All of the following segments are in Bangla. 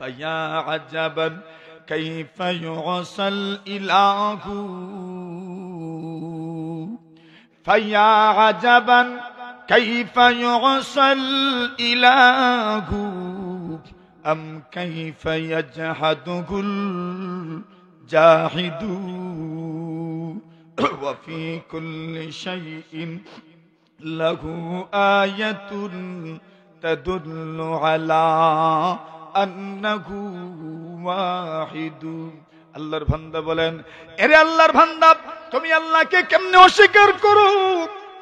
فيا عجبا كيف يعصى الإله فيا عجبا كيف يعصى الإله أم كيف يجحده الجاحد وفي كل شيء له آية تدل على أنه واحد আল্লাহর বান্দা বলেন, এরে আল্লাহর বান্দা, তুমি আল্লাহকে কেমনে অস্বীকার করো?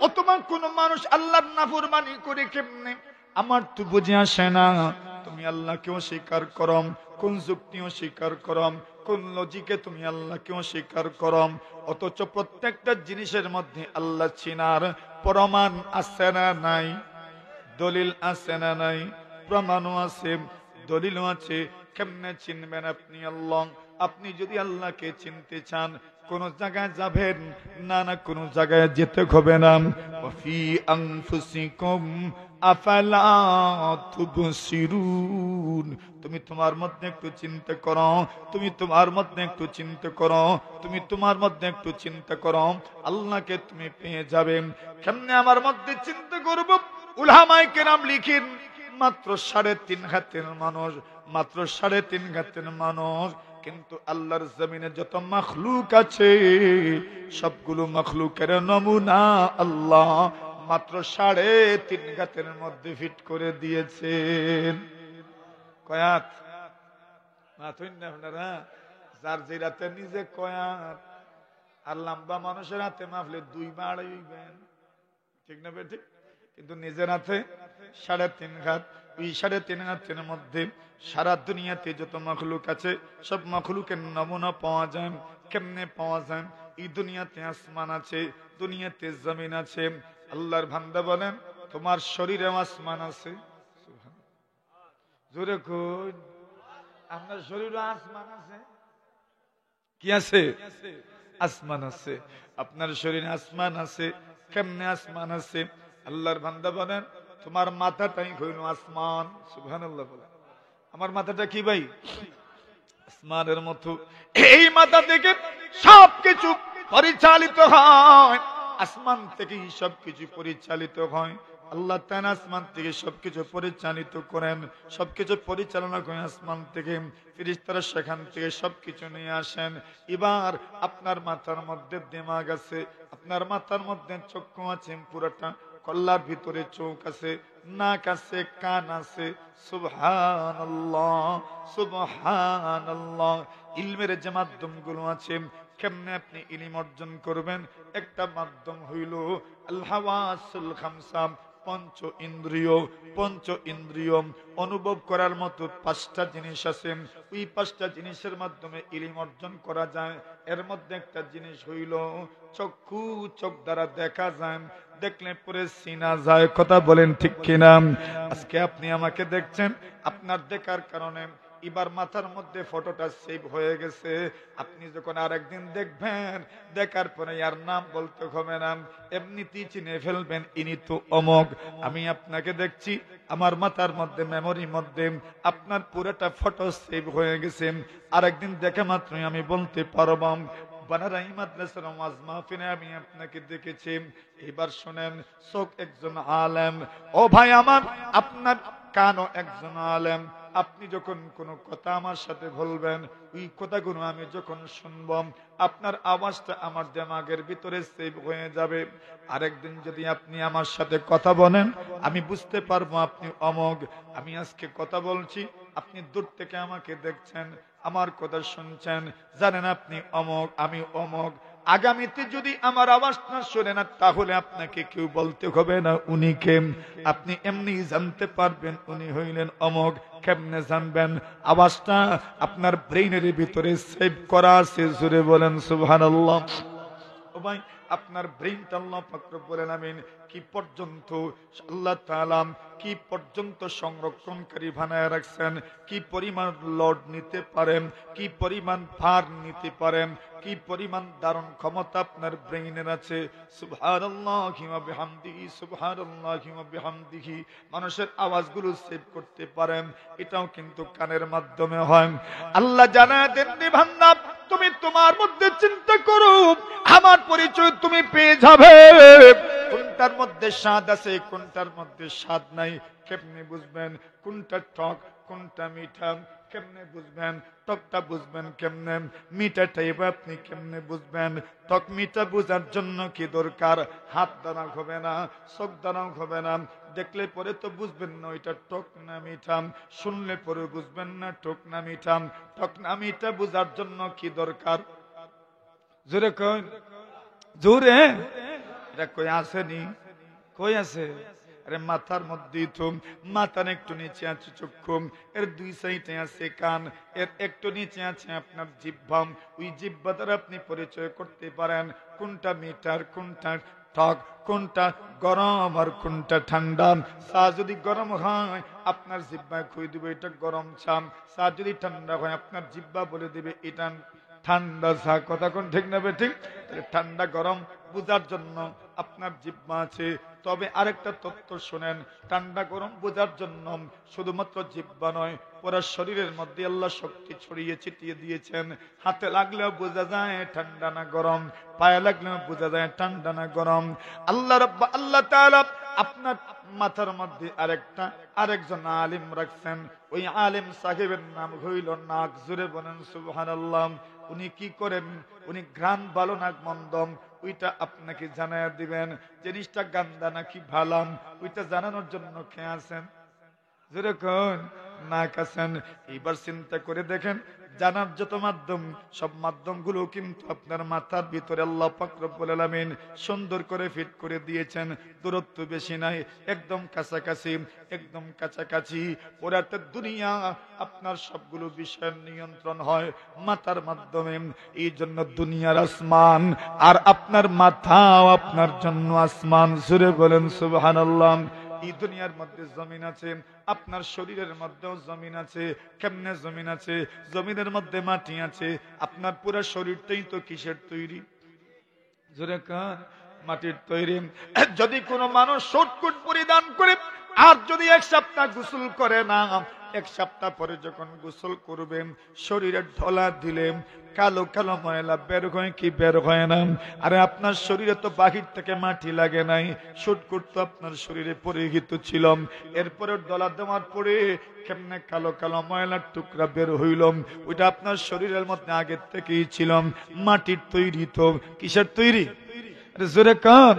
অথবা কোন মানুষ আল্লাহর নাফরমানি করে কেমনে? আমার তো বুঝে আসে না। তুমি আল্লাহকে অস্বীকার করো, কোন যুক্তি অস্বীকার করো, কোন লজিকে তুমি আল্লাহকে অস্বীকার করো? অথচ প্রত্যেকটা জিনিসের মধ্যে আল্লাহ চিনার প্রমাণ আছে না নাই? দলিল আছে না নাই? প্রমাণও আছে, দলিলও আছে। কেমনে চিনবেন আপনি আল্লাহ? আপনি যদি আল্লাহকে চিনতে চান, কোন জায়গায় যাবেন না, না কোন জায়গায় যেতে হবে না। ফি আনফুসিকুম আফালা তুবসিরুন, তুমি তোমার মধ্যে একটু চিন্তা করো, তুমি তোমার মধ্যে একটু চিন্তা করো, তুমি তোমার মধ্যে একটু চিন্তা করো, আল্লাহকে তুমি পেয়ে যাবে। কেমনে আমার মধ্যে চিন্তা করব? উলামায়ে কেরাম লিখেন, মাত্র 3.5 হাতের মানুষ, মাত্র 3.5 হাতের মানুষ, কিন্তু আল্লাহর জমিনে যত মাখলুক আছে সবগুলো মাখলুকের নমুনা আল্লাহ মাত্র 3.5 হাতের মধ্যে ফিট করে দিয়েছেন। কয়াত মাথুন না আপনারা, যার যে রাতে নিজে কয়াত আর লম্বা মানুষের হাতে মাফলে 2 বার হইবেন, ঠিক না বেঠিক? কিন্তু নিজের হাতে 3.5 হাত। ওই 3.5 হাতের মধ্যে সারা দুনিয়াতে যত মাখলুক আছে সব মাখলুকের নমুনা পাওয়া যায়। কেমনে পাওয়া যায়? এই দুনিয়াতে আসমান আছে, দুনিয়াতে জমিন আছে। আল্লাহর বান্দা বলেন, তোমার শরীরে আসমান আছে। জোরে কই, আপনার শরীরে আসমান আছে। কি আছে? আসমান আছে। আপনার শরীরে আসমান আছে। কেমনে আসমান আছে? আল্লাহর বান্দা বলেন, তোমার মাথাটাই হইল আসমান। সুবহানাল্লাহ বলেন। আমার মাথাটা কি ভাই? আসমানের মতো। এই মাথা থেকে সবকিছু পরিচালিত হয়, আসমান থেকেই সবকিছু পরিচালিত হয়। আল্লাহ তাআলা আসমান থেকে সবকিছু পরিচালিত করেন, সবকিছু পরিচালনা করেন আসমান থেকে। ফেরেশতারা সেখান থেকে সবকিছু নিয়ে আসেন। এবার আপনার মাথার মধ্যে দিমাগ আছে, আপনার মাথার মধ্যে চক্ষু আছে পুরোটা, কল্লার ভিতরে চোখ আছে, নাক আছে, কান আছে। সুবহানাল্লাহ, সুবহানাল্লাহ। ইলমের যে মাধ্যমগুলো আছে, কেমনে আপনি ইলম অর্জন করবেন? একটা মাধ্যম হইল আল হাওয়াসুল খামসা, পঞ্চ ইন্দ্রিয়। পঞ্চ ইন্দ্রিয় অনুভব করার মতো 5টা জিনিস আছে। ওই 5টা জিনিসের মাধ্যমে ইলম অর্জন করা যায়। এর মধ্যে একটা জিনিস হইল চক্ষু, চোখ দ্বারা দেখা যায়, দেখলে পরে চিনা যায়। কথা বলেন ঠিক কিনা? আজকে আপনি আমাকে দেখছেন, আপনার দেখার কারণে এবার মাথার মধ্যে ফটোটা সেভ হয়ে গেছে। আপনি যখন আরেকদিন দেখবেন, দেখার পরে আর নাম বলতে হবে না, এমনিতেই চিনে ফেলবেন ইনি তো অমক। আমি আপনাকে দেখছি, আমার মাথার মধ্যে মেমোরির মধ্যে আপনার পুরোটা ফটো সেভ হয়ে গেছে। আরেকদিন দেখা মাত্রই আমি বলতে পারব বানারাই মাদ্রাসার ওয়াজ মাহফিলে আমি আপনাকে দেখেছি। এবার শুনেন, চোখ একজন আলেম, ও ভাই আমার, আপনার কানও একজন আলেম। আপনি যখন কোনো কথা আমার সাথে বলবেন, ওই কথাগুলো আমি যখন শুনব, আপনার আওয়াজটা আমার দিমাগের ভিতরে সেভ হয়ে যাবে। আরেকদিন যদি আপনি আমার সাথে কথা বলেন, আমি বুঝতে পারবো আপনি অমোঘ। আমি আজকে কথা বলছি, আপনি দূর থেকে আমাকে দেখছেন, আমার কথা শুনছেন, জানেন আপনি অমোঘ, আমি অমোঘ। আগামীতে যদি আমার আওয়াজ না শোনে না, তাহলে আপনাকে কেউ বলতে হবে না উনি কে। আপনি এমনি জানতে পারবেন উনি হইলেন অমোঘ। কেমনে জানবেন? আওয়াজটা আপনার ব্রেইনের ভিতরে সেভ করা আছে। জোরে বলেন সুবহানাল্লাহ। ও ভাই, আপনার ব্রেইনটা আল্লাহ পাক রব্বুল আলামিন কি পর্যন্ত আল্লাহ তাআলা কি পর্যন্ত সংরক্ষণকারী বানায় রাখছেন, কি পরিমাণ লোড নিতে পারেন, কি পরিমাণ ভার নিতে পারেন, কি পরিমাণ দারুণ ক্ষমতা আপনার ব্রেইনের আছে। সুবহানাল্লাহি ওয়া বিহামদিহি, সুবহানাল্লাহি ওয়া বিহামদিহি। মানুষের আওয়াজগুলো সেভ করতে পারেন, এটাও কিন্তু কানের মাধ্যমে হয়। আল্লাহ জানায় দেননি বান্দা, তুমি তোমার মধ্যে চিন্তা করো, আমার পরিচয় তুমি পেয়ে যাবে। কোনটার মধ্যে স্বাদ আছে, কোনটার মধ্যে স্বাদ নাই, কেমনে বুঝবেন? কোনটা টক, কোনটা মিঠা, কেমনে বুঝবেন? টকটা বুঝবেন কেমনে? মিঠাটা এবার আপনি কেমনে বুঝবেন? টক মিঠা বোঝার জন্য কি দরকার? হাত দানা হবে না, চোখ দানা হবে না, দেখলে পরে তো বুঝবেন না ওইটা টক না মিঠা, শুনলে পরে বুঝবেন না টক না মিঠা। টক না মিঠা বোঝার জন্য কি দরকার? জোরে কই, জোরে। এটা কই আসেনি? কই আছে? আরে মাথার মধ্যেই তো। মাথার একটু নিচে আছে চক্ষু, এর দুই সাইডে আছে কান, এর একটু নিচে আছে আপনার জিহ্বা। ওই জিহ্বা দ্বারা আপনি পরিচয় করতে পারেন কোনটা মিঠার, কোনটা টক, কোনটা গরম আর কোনটা ঠান্ডা। চা যদি গরম হয় আপনার জিহ্বায় কই দিবে এটা গরম চা, চা যদি ঠান্ডা হয় আপনার জিহ্বা বলে দিবে এটা ঠান্ডা চা। কথা কোন ঠিক না ঠিক? ঠান্ডা গরম বোঝার জন্য আপনার জিহ্বা আছে। তবে আরেকটা তথ্য শুনেন, ঠান্ডা গরম বোঝার জন্য শুধুমাত্র জিহ্বা নয়, পুরো শরীরের মধ্যে আল্লাহ শক্তি ছড়িয়ে ছিটিয়ে দিয়েছেন। হাতে লাগলেও বোঝা যায় ঠান্ডা না গরম, পায়ে লাগলেও বোঝা যায় ঠান্ডা না গরম। আল্লাহ তাআলা আপনার মাথার মধ্যে আরেকজন আলিম রাখছেন। ওই আলিম সাহেবের নাম হইল নাক। জুড়ে বলেন সুবহানাল্লাহ। উনি কি করেন? উনি ঘ্রাণ ভালো নাক মন্দ ওইটা আপনাকে জানায় দিবেন। জিনিসটা গান্দা নাকি ভালাম ওইটা জানানোর জন্য খেয়ে আছেন, যেরকম নাক আছেন। এইবার চিন্তা করে দেখেন, জানার যত মাধ্যম, সব মাধ্যমগুলো কিন্তু আপনার মাথার ভিতরে আল্লাহ পাক রব্বুল আলামিন সুন্দর করে ফিট করে দিয়েছেন। দূরত্ব বেশি নাই, একদম কাছাকাছি, একদম কাছাকাছি। পুরাটা দুনিয়া আপনার সবগুলো বিষয়ের নিয়ন্ত্রণ হয় মাথার মাধ্যমে। এই জন্য দুনিয়ার আসমান আর আপনার মাথাও আপনার জন্য আসমান। সুরে বলেন সুবহানাল্লাহ। এই দুনিয়ার মধ্যে জমিন আছে, আপনার শরীরের মধ্যেও জমিন আছে। কেমনে জমিন আছে? জমিনের মধ্যে মাটি আছে। আপনার পুরো শরীরটাই তো কিসের তৈরি? জোরে কান, মাটির তৈরি। যদি কোনো মানুষ শর্টকুট পরিধান করে আর যদি এক সপ্তাহ গোসল করে না, এক সপ্তাহ পরে যখন গোসল করবেন, শরীরে ঢলা দিলে কালো কালো ময়লা বের হয় কি বের হয় না? আরে আপনার শরীরে তো বাহির থেকে মাটি লাগে নাই, শর্টকুট তো আপনার শরীরে পরিহিত ছিল। এরপরে ডলা দেওয়ার পরে কেমনে কালো কালো ময়লার টুকরা বের হইল? ওইটা আপনার শরীরের মধ্যে আগের থেকেই ছিল। মাটির তৈরি তো কিসের তৈরি? জোরে কান,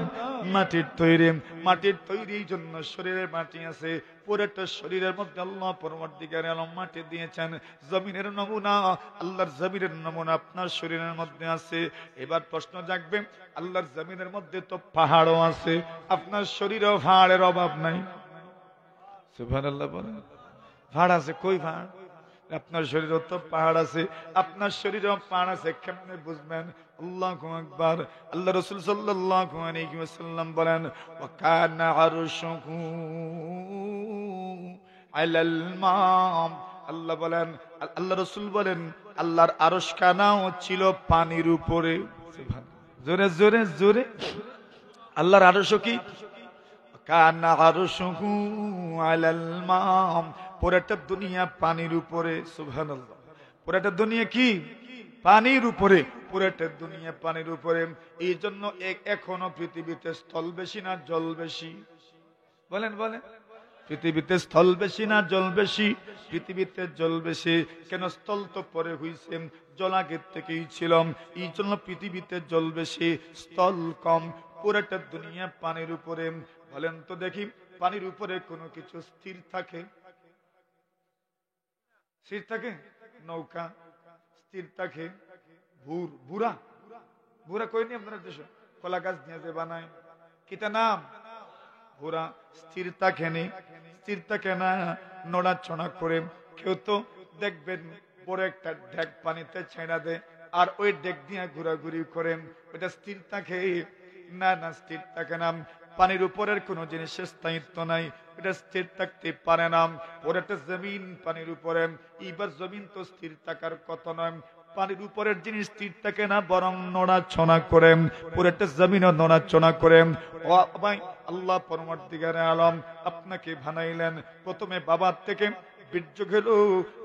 মাটির তৈরি। মাটির তৈরির জন্য শরীরে মাটি আছে। পুরোটা শরীরের মধ্যে আল্লাহ পরবর্তীকারে আলম মাটি দিয়েছেন। জমিনের নমুনা, আল্লাহর জমিনের নমুনা আপনার শরীরের মধ্যে আছে। এবার প্রশ্ন জাগবে, আল্লাহর জমিনের মধ্যে তো পাহাড়ও আছে, আপনার শরীরেও পাহাড়ের অভাব নাই। সুবহানাল্লাহ বলেন। পাহাড় আছে, কই পাহাড়? আপনার শরীরেও তো পাহাড় আছে, আপনার শরীরেও পাহাড় আছে। কেমনে বুঝবেন? আল্লাহু আকবার। আল্লাহ রাসূল সাল্লাল্লাহু আলাইহি ওয়াসাল্লাম বলেন, ওয়া কানা আরশুহু আলাল মা। আল্লাহ বলেন, আল্লাহ রাসূল বলেন, আল্লাহর আরশ খানাও ছিল পানির উপরে। সুবহানাল্লাহ। জোরে জোরে জোরে। আল্লাহর আরশ কি? কানা আরশুহু আলাল মা। পুরোটা দুনিয়া পানির উপরে। সুবহানাল্লাহ। পুরোটা দুনিয়া কি? পানির উপরে। পুরোটা দুনিয়া পানির উপরে। এই জন্য এখনো পৃথিবীতে স্থল বেশি না জল বেশি? বলেন বলেন। পৃথিবীতে স্থল বেশি না জল বেশি? পৃথিবীতে জল বেশি। কেন? স্থল তো পরে হইছে, জল আগের থেকেই ছিল। এই জন্য পৃথিবীতে জল বেশি, স্থল কম। পুরোটা দুনিয়া পানির উপরে। বলেন তো দেখি, পানির উপরে কোনো কিছু স্থির থাকে? স্থির থাকে? নৌকা স্থির থাকে? বুড়া বুড়া কইনি আপনার দেশে? কলা গাছ নিয়ে যে বানায়, কিতা নাম? বুড়া। স্থির থাকে নি? স্থির থাকে না, নড়াচড়া করে। কেউ তো দেখবেন বড় একটা ডেক পানিতে ছেড়া দেয় আর ওই ডেক দিয়ে ঘোরাঘুরি করেন, ওইটা স্থির থাকে? না না, স্থির থাকে না। পানির উপরের কোন জিনিসের স্থায়িত্ব নাই, এটা স্থির থাকতে পারে না। পুরোটা জমিন পানির উপরে। এইবার জমিন তো স্থির থাকার কথা নয়, পানির উপরের জিনিস স্থির থাকে না, বরং নড়াচড়া করে, পুরোটা জমিনও নড়াচড়া করে। ও ভাই, আল্লাহ পরমার্থিকারে আলম আপনাকে বানাইলেন, প্রথমে বাবার থেকে বীর্য গেল,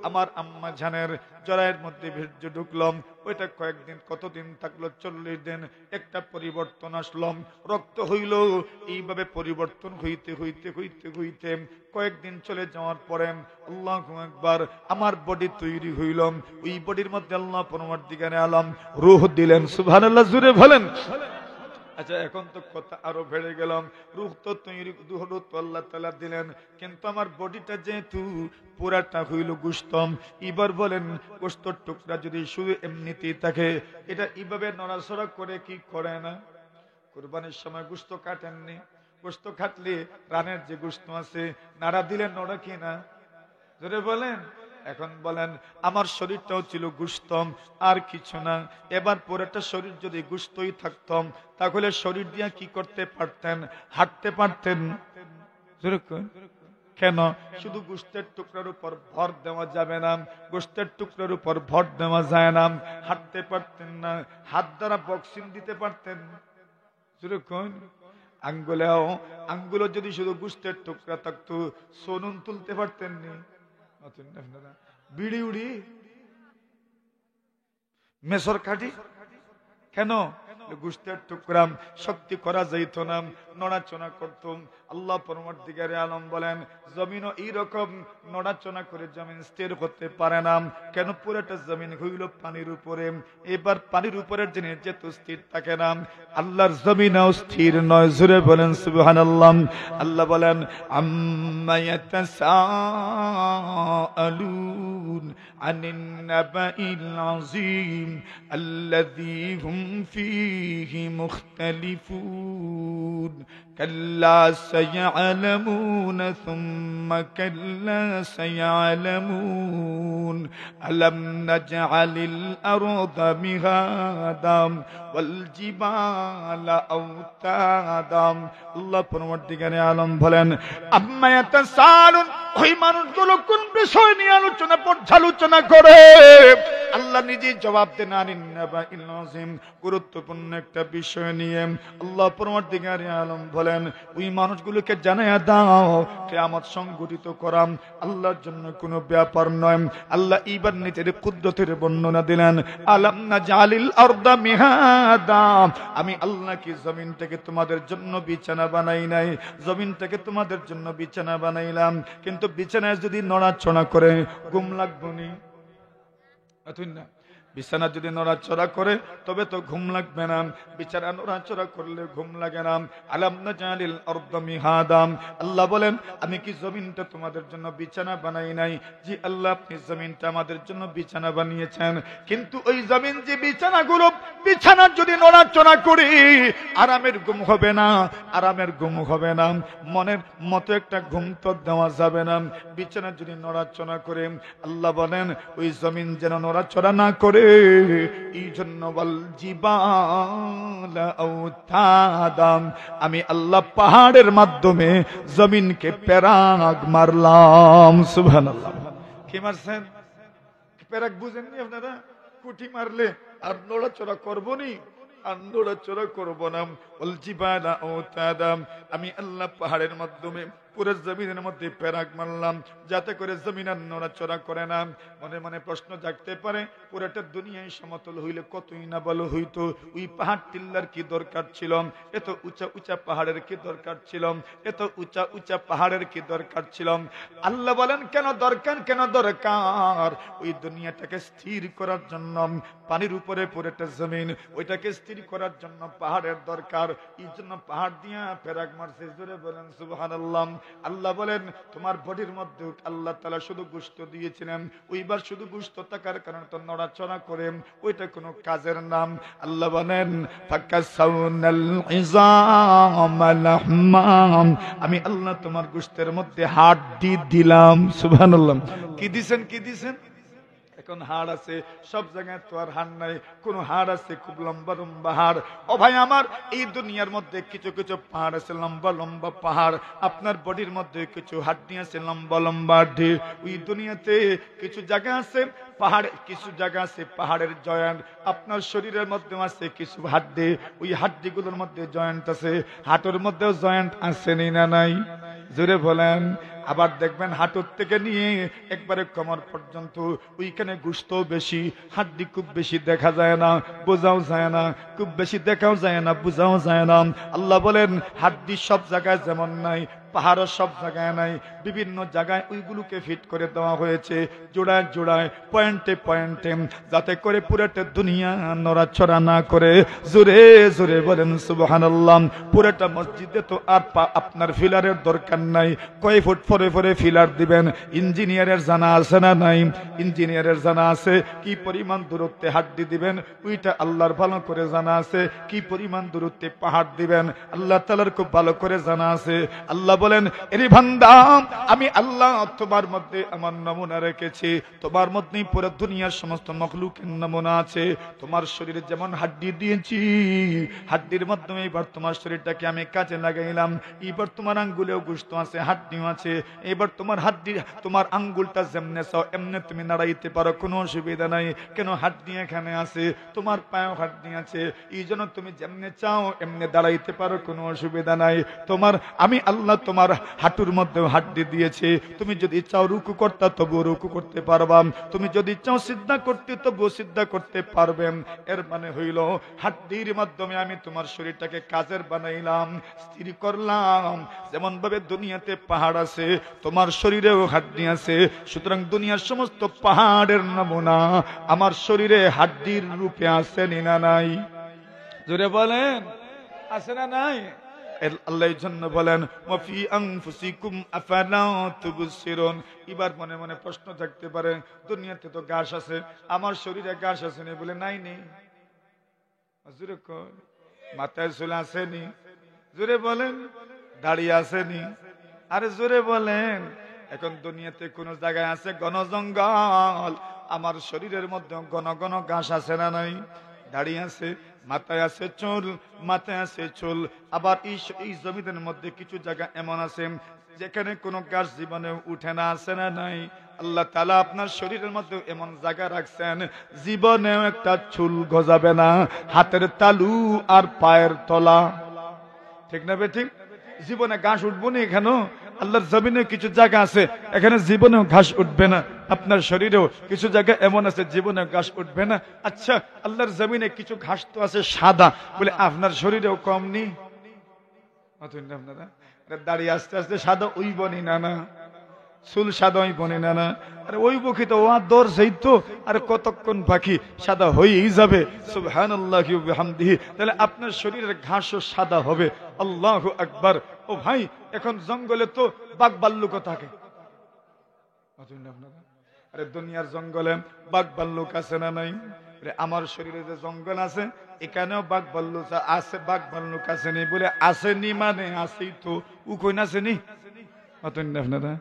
আমার আম্মা জানের জরায়ের মধ্যে বীর্য ঢুকলাম, ওইটা কয়েকদিন, কতদিন থাকলো, 40 দিন, একটা পরিবর্তন আসলাম, রক্ত হইল, এইভাবে পরিবর্তন হইতে হইতে হইতে হইতে কয়েকদিন চলে যাওয়ার পরে আল্লাহু আকবার, আমার বডি তৈরি হইল। ওই বডির মধ্যে আল্লাহ পরমার্থিকারে আলম রূহ দিলেন। সুবহানাল্লাহ, জোরে বলেন। আচ্ছা, এখন তো কথা আরো বেড়ে গেলাম, রূহ তো তৈরি হলো তো আল্লাহ তাআলা দিলেন, কিন্তু আমার বডিটা যেহেতু পুরাটা হইল গোশত, এবার বলেন গোশতর টুকরা যদি শুধু এমনিতেই থাকে, এটা এইভাবে নড়াচড়া করে কি করে না? কুরবানির সময় গোশত কাটেননি, গোশত কাটলে রানের যে গোশত আছে নাড়া দিলে নড়ে কি না? জোরে বলেন। এখন বলেন, আমার শরীরটাও ছিল গোশত, আর কিছু না। এবার পুরোটা শরীর যদি গোশতই থাকতাম, তাহলে শরীর দিয়ে কি করতে পারতেন? হাঁটতে পারতেন। কেন? শুধু গোশতের টুকরার উপর ভর দেওয়া যাবে না, গোশতের টুকরার উপর ভর দেওয়া যায় না, হাঁটতে পারতেন না, হাত দ্বারা বক্সিং দিতে পারতেন। আঙ্গুলো যদি শুধু গোশতের টুকরা থাকতো, সোনুন তুলতে পারতেন নি, বিড়ি উড়ি, মেসর কাটি। কেন? গোশতের টুকরা শক্তি করা যাইত না, নড়াচড়া করতাম। আল্লাহ পরমার্থিকারে আলম বলেন, জমিনও এইরকম নড়াচড়া করে জমিন স্থির করতে পারে না। কেন? পুরোটা জমিন হইল পানির উপরে। এবার পানির উপরের জিনিস যেহেতু স্থির থাকে না, আল্লাহর জমিনও স্থির নয়। জোরে বলেন সুবহানাল্লাহ। আল্লাহ বলেন, আম্মা ইয়াতাসাআলুন আনিন নাবাইল আযীম আল্লাযী হুম ফীহি মুখতালিফুন কাল্লা সায়ালামুন সুম্মা কাল্লা সায়ালামুন আলাম নাজআলিল আরদা মিহাদাম ওয়াল জিবালা আওতাদাম। আল্লাহ পরমার্থিকারে আলম বলেন, আম্মা ইয়াতাসাআলুন, ওই মানুষগুলো কোন বিষয় নিয়ে পর্যালোচনা করে? আল্লাহ নিজেই জবাব দেন, আনিন নাবাইল আযীম, গুরুত্বপূর্ণ একটা বিষয় নিয়ে। আল্লাহ পরমার্থিকারে আলম বলেন, ওই মানুষগুলোকে জানায়া দাও, কিয়ামত সংঘটিত করা আল্লাহর জন্য কোনো ব্যাপার নয়। আল্লাহ এইবার নিজের কুদরতের বর্ণনা দিলেন, আলাম নাজআলিল আরদা মিহাদা, আমি আল্লাহ কি জমিনটাকে তোমাদের জন্য বিছানা বানাই নাই? জমিনটাকে তোমাদের জন্য বিছানা বানাইলাম, কিন্তু বিছানায় যদি নড়াচড়া করে ঘুম লাগবে নি? বিছানা যদি নড়াচড়া করে তবে তো ঘুম লাগবে না, বিছানা নড়াচড়া করলে ঘুম লাগে না। আলাম নাজআলিল আরদা মিহাদা, আল্লাহ বলেন, আমি কি জমিনটা তোমাদের জন্য বিছানা বানাই নাই? জি আল্লাহ, আপনি জমিনটা আমাদের জন্য বিছানা বানিয়েছেন, কিন্তু ওই জমিন যে বিছানাগুলো, বিছানার যদি নড়াচড়া করি আরামের ঘুম হবে না, আরামের ঘুম হবে না, মনের মতো একটা ঘুম তো দেওয়া যাবে না। বিছানা যদি নড়াচড়া করে, আল্লাহ বলেন ওই জমিন যেন নড়াচড়া না করে, এই জন্য ওয়াল জিবালা আওতাদা, আমি আল্লাহ পাহাড়ের মাধ্যমে জমিনকে পেরাক মারলাম। সুবহানাল্লাহ। কি মারছেন? পেরাক বুঝেননি আপনারা? কুটি মারলে আর নড়াচড়া করবো নি, আর নড়াচড়া করবো না। ওয়াল জিবালা আওতাদা, আমি আল্লাহ পাহাড়ের মাধ্যমে পুরো জমিনের মধ্যে পেরাক মারলাম, যাতে করে জমিন আর নড়াচড়া করে না। মনে মনে প্রশ্ন জাগতে পারে, পুরোটা দুনিয়ায় সমতল হইলে কতই না ভালো হইতো, ওই পাহাড় টিল্লার কি দরকার ছিল? এত উঁচা উঁচা পাহাড়ের কি দরকার ছিল? এত উঁচা উঁচা পাহাড়ের কি দরকার ছিল? আল্লাহ বলেন, কেন দরকার? কেন দরকার? ওই দুনিয়াটাকে স্থির করার জন্য, পানির উপরে পুরোটা জমিন, ওইটাকে স্থির করার জন্য পাহাড়ের দরকার। এই জন্য পাহাড় দিয়া পেরাক মারছে। জোরে বলেন সুবহানাল্লাহ। আল্লাহ বলেন, তোমার বডির মধ্যে আল্লাহ তাআলা শুধু গোশত দিয়েছিলেন, ওইবার শুধু গোশত থাকার কারণে তো নড়াচড়া করে, ওইটা কোনো কাজের নাম। আল্লাহ বলেন, ফাকাসাউনাল ইযামা লাহমান, আমি আল্লাহ তোমার গোশতের মধ্যে হাড় দিলাম। সুবহানাল্লাহ। কি দিছেন? কি দিছেন? এখন হাড় আছে সব জায়গায়, তো আর হাড় নাই, কোন হাড় আছে খুব লম্বা লম্বা হাড়। ও ভাই আমার, এই দুনিয়ার মধ্যে কিছু কিছু পাহাড় আছে লম্বা লম্বা পাহাড়, আপনার বডির মধ্যে কিছু হাড্ডি আছে লম্বা লম্বা হাড্ডি। ওই দুনিয়াতে কিছু জায়গা আছে পাহাড়, কিছু জায়গা আছে পাহাড়ের জয়েন্ট, আপনার শরীরের মধ্যে আছে কিছু হাড্ডি, ওই হাড্ডিগুলোর মধ্যে জয়েন্ট আছে, হাঁটুর মধ্যেও জয়েন্ট আছে না নাই? জোরে বলেন। আবার দেখবেন হাঁটুর থেকে নিয়ে একবারে কোমর পর্যন্ত ওইখানে গোশত বেশি, হাড্ডি খুব বেশি দেখা যায় না, বোঝাও যায় না, খুব বেশি দেখাও যায় না, বোঝাও যায় না। আল্লাহ বলেন হাড্ডি সব জায়গায় যেমন নাই, পাহাড়ও সব জায়গায় নাই, বিভিন্ন জায়গায় ওইগুলোকে ফিট করে দেওয়া হয়েছে জোড়ায় জোড়ায়, পয়েন্টে পয়েন্টে, যাতে করে পুরোটা দুনিয়া নড়াচড়া না করে। জোরে জোরে বলেন সুবহানাল্লাহ। পুরোটা মসজিদে তো আর আপনার ফিলারের দরকার নাই, কয় ফুট পরে পরে ফিলার দিবেন? ইঞ্জিনিয়ারের জানা আছে না নাই? ইঞ্জিনিয়ারের জানা আছে কি পরিমাণ দূরত্বে হাড্ডি দিবেন, ওইটা আল্লাহর ভালো করে জানা আছে। কি পরিমাণ দূরত্বে পাহাড় দিবেন, আল্লাহ তাআলার খুব ভালো করে জানা আছে। আল্লাহ বলেন, এরে বান্দা, আমি আল্লাহ তোমার মধ্যে আমার নমুনা রেখেছি, তোমার মধ্যে পুরো দুনিয়ার সমস্ত মখলুকের নমুনা আছে। তোমার শরীরে যেমন হাড্ডি দিয়েছি, হাড্ডির মাধ্যমে এবার তোমার শরীরটাকে আমি কাজে লাগাইলাম। এবার তোমার আঙ্গুলেও গোশত আছে, হাড্ডিও আছে। এবার তোমার হাড্ডি, তোমার আঙ্গুলটা যেমনে চাও এমনি তুমি নাড়াইতে পারো, কোনো অসুবিধা নাই। কেন? হাড্ডি এখানে আছে, তোমার পায়েও হাড্ডি আছে, এই জন্য তুমি যেমনে চাও এমনি দাঁড়াইতে পারো, কোনো অসুবিধা নাই। তোমার আমি আল্লাহ তোমার হাঁটুর মধ্যেও হাড্ডি দিয়েছে, তুমি যদি চাও রুকু করতে তবুও রুকু করতে পারবা, তুমি যদি চাও সিজদা করতে তবুও সিজদা করতে পারবেন। এর মানে হইল হাড্ডির মাধ্যমে আমি তোমার শরীরটাকে কাজের বানাইলাম, স্থির করলাম। যেমন ভাবে দুনিয়াতে পাহাড় আছে, তোমার শরীরেও হাড্ডি আছে। সুতরাং দুনিয়ার সমস্ত পাহাড়ের নমুনা আমার শরীরে হাড্ডির রূপে আছে না নাই? জোরে বলেন, আছে না নাই? আল্লাহ এই জন্য বলেন ওয়াফি আনফুসিকুম আফালা তুবসিরুন। এবার মনে মনে প্রশ্ন থাকতে পারে, দুনিয়াতে তো ঘাস আছে, আমার শরীরে ঘাস আছে না? বলে নাই নেই। জোরে কর, মাথায় চুল আসেনি? জোরে বলেন, দাড়ি আসেনি? আরে জোরে বলেন। এখন দুনিয়াতে কোন জায়গায় আছে ঘন জঙ্গল, আমার শরীরের মধ্যে ঘন ঘন ঘাস আছে না নাই? দাড়ি আছে, মাথায় আছে চুল, মাথায় আছে চুল। আবার এই জমিনের মধ্যে কিছু জায়গা এমন আছে যেখানে কোনো ঘাস জীবনে উঠে না, আছে না নাই? আল্লাহ তাআলা আপনার শরীরের মধ্যে এমন জায়গা রাখছেন জীবনেও একটা চুল গজাবে না, হাতের তালু আর পায়ের তলা। ঠিক না বে ঠিক? জীবনে ঘাস উঠবো না এখানেও। আল্লাহর জমিনে কিছু জায়গা আছে এখানে জীবনেও ঘাস উঠবে না, আপনার শরীরেও কিছু জায়গা এমন আছে জীবনে ঘাস উঠবে না। আচ্ছা, আল্লাহর জমিনে কিছু ঘাস তো আছে সাদা, বলে আপনার শরীরেও কম নেই? আপনারা দাঁড়িয়ে আস্তে আস্তে সাদা ওই বনি না, না চুল সাদা ওই বনি না, না আরে ওই বকি তো ওয়া দর সেই তো, আর কতক্ষণ পাখি সাদা হয়েই যাবে। সুবহানাল্লাহি ওয়া বিহামদিহি। তাহলে আপনার শরীরের ঘাসও সাদা হবে। আল্লাহু আকবার। ও ভাই, এখন জঙ্গলে তো বাঘ ভাল্লুকও থাকে। আরে দুনিয়ার জঙ্গলে বাঘ ভাল্লুক আছে না নাই? আমার শরীরে যে জঙ্গল আছে এখানেও বাঘ ভাল্লুক আছে, বাঘ ভাল্লুক আসেনি? বলে আসেনি মানে আসেই তো, উকোন আসেনি? আপনারা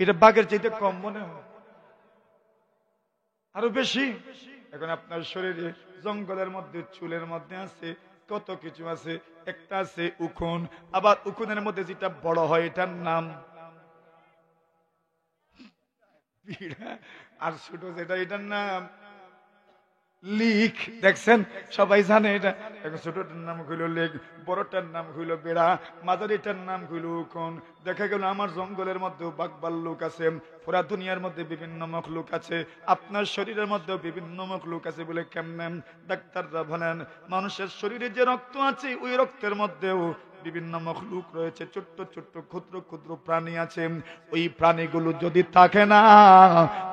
এটা বাঘের চাইতে কম মনে হয়, আরো বেশি। এখন আপনার শরীরে জঙ্গলের মধ্যে চুলের মধ্যে আছে কত কিছু আছে। একটা আছে উকুন, আবার উকুনের মধ্যে যেটা বড় হয় এটার নাম পিড়া, আর ছোট যেটা এটার নাম লিক। দেখছেন, সবাই জানে এটা। ছোটটার নাম হইল লেগ, বড়টার নাম হইল বেড়া, মাঝারিটার নাম হইল উকুন। দেখা গেল আমার জঙ্গলের মধ্যে বাঘ ভাল্লুক আছে, পুরা দুনিয়ার মধ্যে বিভিন্ন মখলুক আছে, আপনার শরীরের মধ্যে বিভিন্ন মখলুক আছে। বলে কেমনে? ডাক্তাররা বলেন মানুষের শরীরে যে রক্ত আছে ওই রক্তের মধ্যেও বিভিন্ন মখলুক রয়েছে, ছোট্ট ছোট্ট ক্ষুদ্র ক্ষুদ্র প্রাণী আছে। ওই প্রাণীগুলো যদি থাকে না,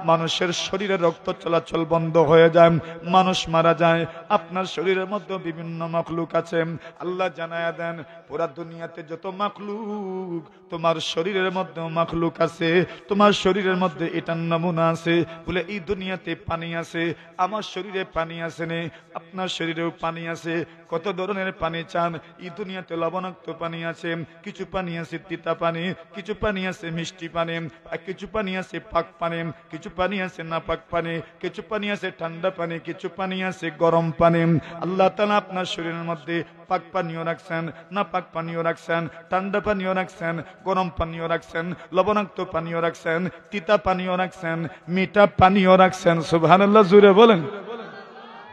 মানুষের শরীরে রক্ত চলাচল বন্ধ হয়ে যায়, মানুষ মারা যায়। আপনার শরীরের মধ্যে বিভিন্ন মখলুক আছে। আল্লাহ জানায়া দেন পুরা দুনিয়াতে যত মখলুক, তোমার শরীরের মধ্যে মখলুক আছে, তোমার শরীরের মধ্যে এটার নমুনা আছে। বলে এই দুনিয়াতে পানি আছে, আমার শরীরে পানি আছে নে, আপনার শরীরেও পানি আছে। কত ধরনের পানি চান? এই দুনিয়াতে লবণাক্ত লবণাক্ত পানি আছে, কিছু পানি আছে তিতা পানি, কিছু পানি আছে মিষ্টি পানি, আর কিছু পানি আছে পাক পানি, কিছু পানি আছে নাপাক পানি, কিছু পানি আছে ঠান্ডা পানি, কিছু পানি আছে গরম পানি। আল্লাহ তাআলা আপনার শরীরের মধ্যে পাক পানিও রাখছেন, নাপাক পানিও রাখছেন, ঠান্ডা পানিও রাখছেন, গরম পানিও রাখছেন, লবণাক্ত পানিও রাখছেন, তিতা পানিও রাখছেন, মিঠা পানিও রাখছেন। সুবহানাল্লাহ, জোরে বলেন।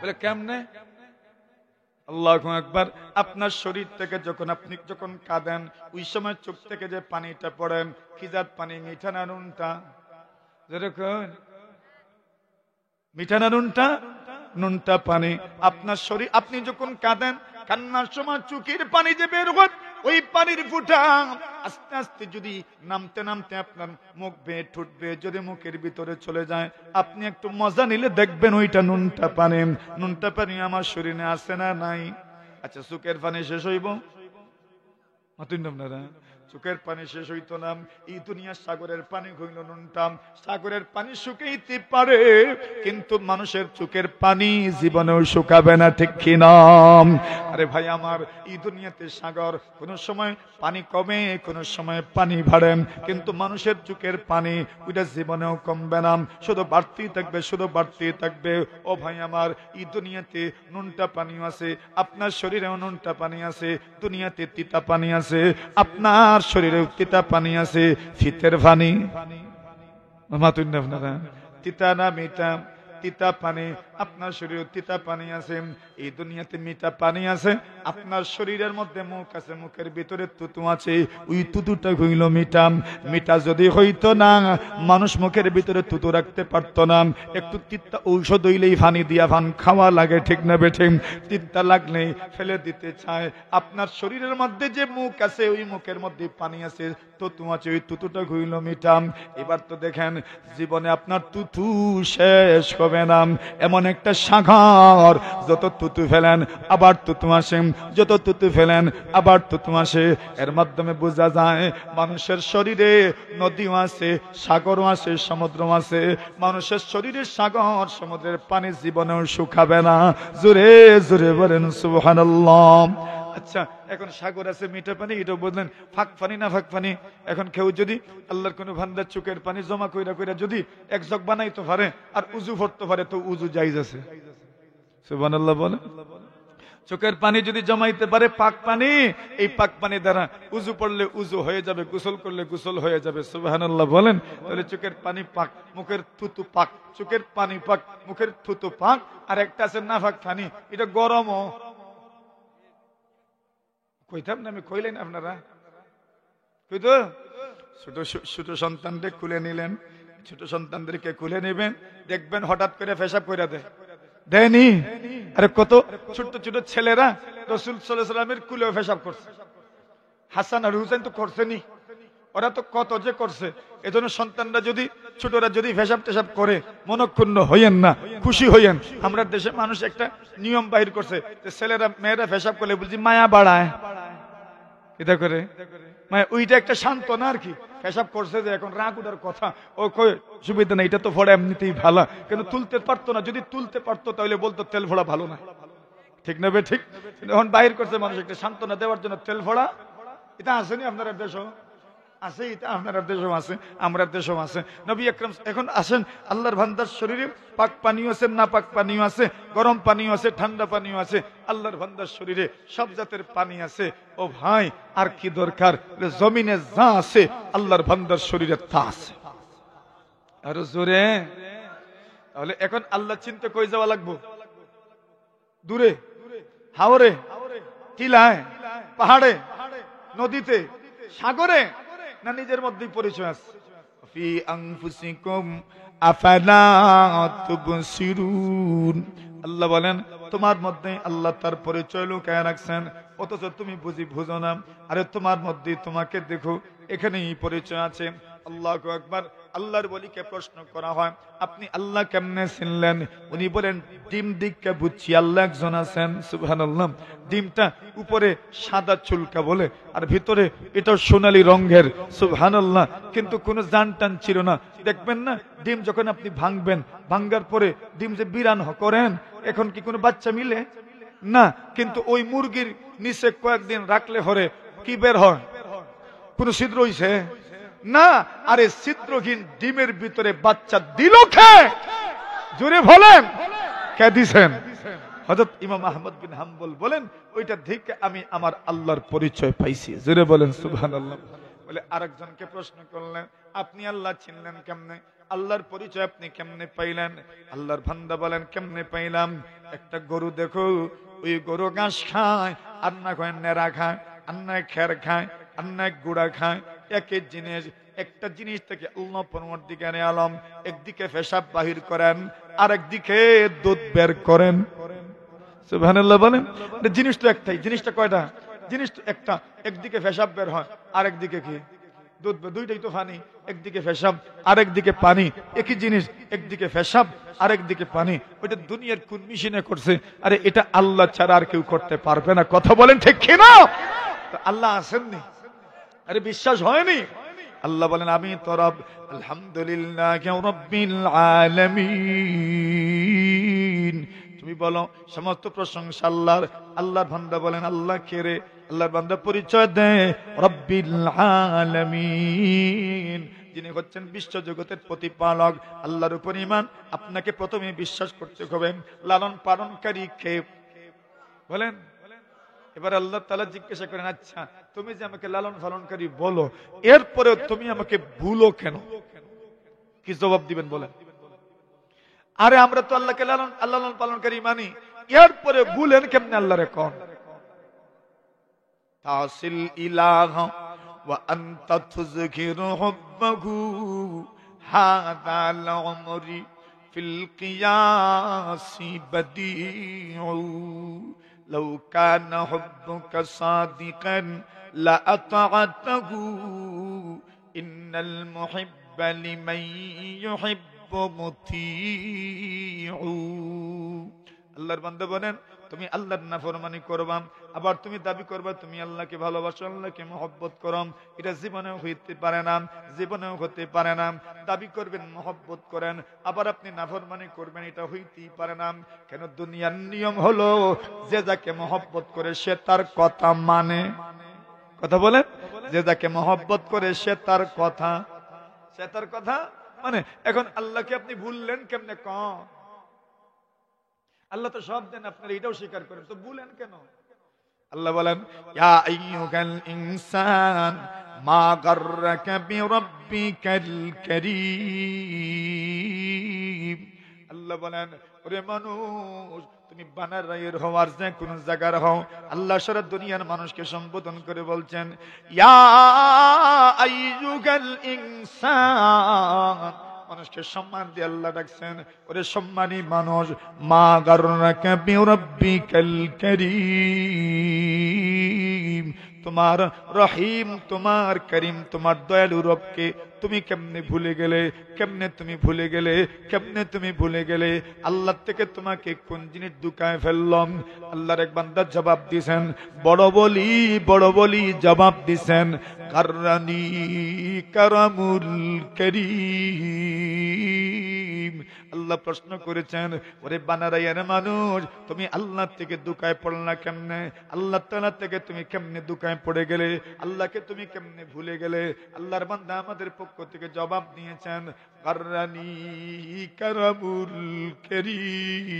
বলে কেমনে? আল্লাহু আকবার। আপনার শরীর থেকে আপনি যখন কাঁদেন, ওই সময় চোখ থেকে যে পানিটা পড়েন, কি জাত পানি? মিঠা না নুনটা? যেরকম মিঠা না নুনটা? নুনটা পানি। আপনার শরীর, আপনি যখন কাঁদেন, কান্নার সময় চোখের পানি যে বের হয়, ওই পানির ফুটা আস্তে আস্তে যদি নামতে নামতে আপনার মুখ বেয়ে ঠোঁট বেয়ে যদি মুখের ভিতরে চলে যায়, আপনি একটু মজা নিলে দেখবেন ওইটা নুনটা পানি। নুনটা পানি আমার শরীরে আছে না নাই? আচ্ছা, চোখের পানি শেষ হইব? আপনারা চোখের পানি শেষ হইতো না। এই দুনিয়ার সাগরের পানি হইল নুনটা। সাগরের পানি শুকাইতে পারে, কিন্তু মানুষের চোখের পানি জীবনেও শুকাবে না, ঠিক কি না? আরে ভাই আমার, এই দুনিয়াতে সাগর কোন সময় পানি কমে, কোন সময় পানি বাড়ে, কিন্তু মানুষের চোখের পানি ওইটা জীবনেও কমবে না, শুধু বাড়তেই থাকবে, শুধু বাড়তেই থাকবে। ও ভাই আমার, এই দুনিয়াতে নুনটা পানি আছে, আপনার শরীরেও নুনটা পানি আছে। দুনিয়াতে তিতা পানি আছে, আপনার শরীরে তিতা পানি আছে। শীতের পানি মাতুন না আপনারা? তিতা না মিঠা? তিতা পানি। আপনার শরীরে তিতা পানি আছে, এই দুনিয়াতে মিঠা পানি আছে। আপনার শরীরের মধ্যে মুখ আছে, মুখের ভিতরে তুতু আছে, ওই তুতুটা হইল মিঠা। মিঠা যদি হইতো না, মানুষ মুখের ভিতরে তুতু রাখতে পারতো না। একটু তিতা ঔষধ হইলেই পানি দিয়া পান খাওয়া লাগে, ঠিক না বেঠে? তিতা লাগলেই ফেলে দিতে চায়। আপনার শরীরের মধ্যে যে মুখ আছে, ওই মুখের মধ্যে পানি আছে, তুতু আছে, ওই তুতুটা হইল মিঠা। এবার তো দেখেন, জীবনে আপনার তুতু শেষ হবে না। এমন একটা সাগর, যত তুতু ফেলেন আবার তুতু আসে, যত তুতু ফেলেন আবার তুতু আসে। এর মাধ্যমে বোঝা যায় মানুষের শরীরে নদীও আছে, সাগরও আছে, সমুদ্রও আছে। মানুষের শরীরে সাগর সমুদ্রের পানি জীবনেও শুকাবে না। জোরে জোরে বলেন সুবহানাল্লাহ। আচ্ছা, এখন সাগর আছে, মিঠা পানি, এটা বললেন ফাঁক পানি না ফাঁক পানি? এখন কেউ যদি আল্লাহর কোন বান্দার চোখের পানি জমা কইরা কইরা যদি এক জগ বানাইতে পারে আর উজু করতে পারে, তো উজু জায়েজ আছে। সুবহানাল্লাহ বলে। চোখের পানি যদি জমাইতে পারে পাক পানি, এই পাক পানি দ্বারা উজু পড়লে উজু হয়ে যাবে, গোসল করলে গোসল হয়ে যাবে। সুবহানাল্লাহ বলেন। তাহলে চোখের পানি পাক, মুখের থুতু পাক। চোখের পানি পাক, মুখের থুতু পাক। আর একটা আছে নাফাক পানি, এটা গরমও। কইতাম না আমি, কইলেন আপনারা? কইতো ছোট ছোট সন্তানকে খুলে নিলেন, ছোট সন্তানদেরকে খুলে নেবেন, দেখবেন হঠাৎ করে পেশাব করে দেয়নি? আরে কত ছোট ছোট ছেলেরা রাসূল সাল্লাল্লাহু আলাইহি ওয়াসাল্লামের কুলে পেশাব করছে। হাসান আর হুসাইন তো করছেনি, ওরা তো কত যে করছে। এজন্য সন্তানরা যদি, ছোটরা যদি পেশাব টেশাব করে, মনক্ষুণ্ণ হইয়েন না, খুশি হইয়েন। আমরা দেশে মানুষ একটা নিয়ম বাহির করছে যে ছেলেরা মেয়েরা পেশাব করলে বলছি মায়া বাড়ায়। এটা করে মানে ওইটা একটা সান্ত্বনা আর কি। পেশাব করছে যে এখন রাগ উঠার কথা, ও কই সুবিধা নেই, এটা তো ফোড়া এমনিতেই ভালো, কিন্তু তুলতে পারতো না। যদি তুলতে পারতো তাহলে বলতো তেল ফোড়া ভালো না, ঠিক না? ঠিক। এখন বাহির করছে মানুষ একটা সান্ত্বনা দেওয়ার জন্য তেল ফোড়া। এটা আসেনি আপনার দেশও আছে, এটা আপনার দেশও আছে, আমরা দেশও আছে। নবী আকরাম এখন আসেন, আল্লাহর বান্দার শরীরে পাক পানিও আছে, না পাক পানিও আছে, গরম পানিও আছে, ঠান্ডা পানিও আছে। আল্লাহর বান্দার শরীরে সব জাতের পানি আছে। ও ভাই, আর কি দরকার? জমিনে যা আছে আল্লাহর বান্দার শরীরে তা আছে। আর জোরে তাহলে এখন আল্লাহ চিন্তা কই যাওয়া লাগবো? দূরে, হাওরে, টিলায়, পাহাড়ে, নদীতে, সাগরে, না নিজের মধ্যেই পরিচয় আছে? ফি আনফুসিকুম আফালা তুবসিরুন। আল্লাহ বলেন তোমার মধ্যে আল্লাহ তার পরিচয় লুকায় রাখছেন, অথচ তুমি বুঝো না। আরে তোমার মধ্যে তোমাকে দেখো, এখানেই পরিচয় আছে। আল্লাহু আকবার। আল্লাহর ওলিকে প্রশ্ন করা হয়, আপনি আল্লাহ কেমনে চিনলেন? উনি বলেন, ডিম দিককে বুঝছি আল্লাহ একজন আছেন। সুবহানাল্লাহ। ডিমটা উপরে সাদা চুলকা বলে, আর ভিতরে এটা সোনালী রঙের। সুবহানাল্লাহ। কিন্তু কোনো জান টান ছিল না। দেখবেন না, ডিম যখন আপনি ভাঙবেন, ভাঙ্গার পরে ডিম যে বিরান করেন, এখন কি কোনো বাচ্চা মিলে না? কিন্তু ওই মুরগির নিচে কয়েকদিন রাখলে হরে কি বের হয়? কোন ছিদ্র হইছে না। আরে ছিদ্রহীন ডিমের ভিতরে বাচ্চা দিল কে? জোরে বলেন, কে দিছেন? হযরত ইমাম আহমদ বিন হাম্বল বলেন, ওইটা দেখে আমি আমার আল্লাহর পরিচয় পাইছি। জোরে বলেন সুবহানাল্লাহ। বলে আরেকজনকে প্রশ্ন করলেন, আপনি আল্লাহ চিনলেন কেমনে? আল্লাহর পরিচয় আপনি কেমনে পাইলেন? আল্লাহর বান্দা বলেন, কেমনে পাইলাম? একটা গরু দেখো, ওই গরু ঘাস খায়, আর না খায় নেড়া খায়, আর না খের খায়, আর না গুড়া খায়। একই জিনিস, একটা জিনিস থেকে আল্লাহ পরবর্তীকারে আলম একদিকে পেশাব বাহির করেন, আর একদিকে দুধ বের করেন। সুবহানাল্লাহ বলেন। জিনিস তো একটাই। জিনিসটা কয়টা? জিনিস তো একটা। একদিকে পেশাব বের হয়, আর একদিকে কি? দুধ। দুইটাই তো পানি। একদিকে পেশাব, আর একদিকে পানি। একই জিনিস, একদিকে পেশাব, আর একদিকে পানি। ওইটা দুনিয়ার কোন মেশিনে করছে? আরে এটা আল্লাহ ছাড়া আর কেউ করতে পারবে না। কথা বলেন ঠিক কিনা? আল্লাহ আসেননি? আরে বিশ্বাস হয়নি? আল্লাহ বলেন, আমি তো রব। আলহামদুলিল্লাহি রাব্বিল আলামিন। তুমি বলো সমস্ত প্রশংসা আল্লাহর। আল্লাহর বান্দা বলেন, আল্লাহ কে রে? আল্লাহর বান্দা পরিচয় দেয়, রব্বিল আলামিন, যিনি হচ্ছেন বিশ্ব জগতের প্রতিপালক। আল্লাহর উপর ঈমান আপনাকে প্রথমে বিশ্বাস করতে হবে। লালন পালনকারী কে বলেন? এবার আল্লাহ তাআলা জিজ্ঞাসা করেন, আচ্ছা তুমি যে আমাকে লালন পালনকারী বলো, এরপরে তুমি আমাকে ভুলো কেন? কি জবাব দিবেন বলেন? আরে আমরা তো আল্লাহকে লালন পালনকারী মানি, এরপরে ভুলেন কেমনে আল্লাহরে? কোন তাসিল ইলাহা ওয়া আনতা তুযকিরু হুব্বাহু হাদা লামরি ফিল কিয়াসি বাদিউ লাউ কানা হুব্বুকা সাদিকান লা আতা'তাহু ইন্নাল মুহিব্বা লিমান ইউহিব্বু মুতিউ। আল্লাহর বান্দা বলেন, তুমি আল্লাহর নাফরমানি করবা, আবার তুমি দাবি করবা তুমি আল্লাহকে ভালোবাসো, আল্লাহকে মহব্বত করো। এটা জীবনেও হইতে পারে না, জীবনেও হতে পারে না। দাবি করবেন মহব্বত করেন, আবার আপনি নাফরমানি করবেন, এটা হইতেই পারে না। কেন? দুনিয়ার নিয়ম হলো যে যাকে মহব্বত করে সে তার কথা মানে। কথা বলেন, যে যাকে মহব্বত করে সে তার কথা মানে। এখন আল্লাহকে আপনি ভুললেন কেমনে? কম আল্লাহ তো সব দেন, আপনারা এটাও স্বীকার করেন, তো ভুলেন কেন? আল্লাহ বলেন, ইয়া আইয়ুহাল ইনসান মা গাররাকা বিরাব্বিকাল কারীম। আল্লাহ বলেন, ওরে মানুষ, তুমি বানারাইয়ের হও আর যে কোন জায়গার হও, আল্লাহ সারা দুনিয়ার মানুষকে সম্বোধন করে বলছেন, ইয়া আইয়ুহাল ইনসান। মানুষকে সম্মান দিয়ে আল্লাহ ডাকছেন, ওরে সম্মানী মানুষ, মা গাররাকা বিরাব্বিকাল কারীম, তোমার রহিম, তোমার করিম, তোমার দয়ালু রবকে তুমি কেমনে ভুলে গেলে? কেমনে তুমি ভুলে গেলে? কেমনে তুমি ভুলে গেলে? আল্লাহ থেকে তোমাকে কোন জিনিস দুকায় ফেললাম? আল্লাহর এক বান্দা জবাব দিছেন, বড় বলি জবাব দিছেন, কাররানি কারামুল করিম। আল্লাহ প্রশ্ন করেছেন, ওরে বানারাইয়ের মানুষ, তুমি আল্লাহ থেকে দুকায় পড়লা কেমনে? আল্লাহ তাআলা থেকে তুমি কেমনে দুকায় পড়ে গেলে? আল্লাহকে তুমি কেমনে ভুলে গেলে? আল্লাহর বান্দা আমাদের পক্ষ থেকে জবাব দিয়েছেন, কাররানি কারামুল করিম,